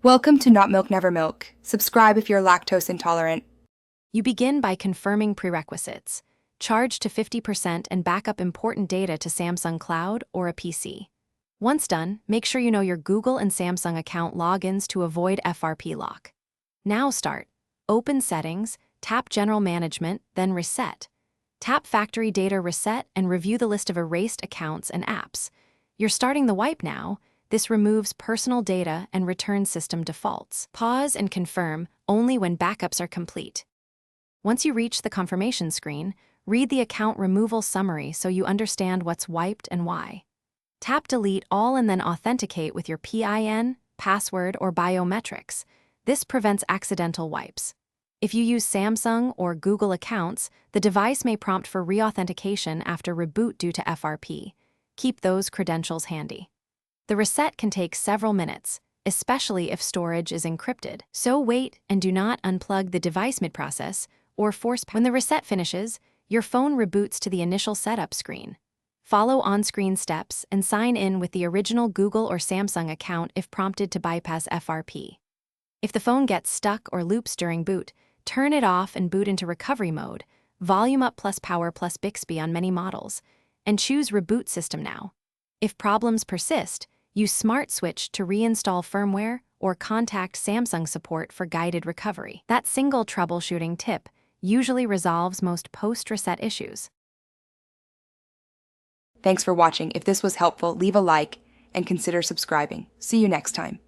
Welcome to Not Milk Never Milk. Subscribe if you're lactose intolerant. You begin by confirming prerequisites. Charge to 50% and back up important data to Samsung Cloud or a PC. Once done, make sure you know your Google and Samsung account logins to avoid FRP lock. Now start. Open Settings, tap General Management, then Reset. Tap Factory Data Reset and review the list of erased accounts and apps. You're starting the wipe now. This removes personal data and returns system defaults. Pause and confirm only when backups are complete. Once you reach the confirmation screen, read the account removal summary so you understand what's wiped and why. Tap Delete All and then authenticate with your PIN, password, or biometrics. This prevents accidental wipes. If you use Samsung or Google accounts, the device may prompt for reauthentication after reboot due to FRP. Keep those credentials handy. The reset can take several minutes, especially if storage is encrypted. So wait and do not unplug the device mid-process or force power. When the reset finishes, your phone reboots to the initial setup screen. Follow on-screen steps and sign in with the original Google or Samsung account if prompted to bypass FRP. If the phone gets stuck or loops during boot, turn it off and boot into recovery mode, volume up plus power plus Bixby on many models, and choose Reboot System now. If problems persist, use Smart Switch to reinstall firmware or contact Samsung support for guided recovery. That single troubleshooting tip usually resolves most post-reset issues. Thanks for watching. If this was helpful, leave a like and consider subscribing. See you next time.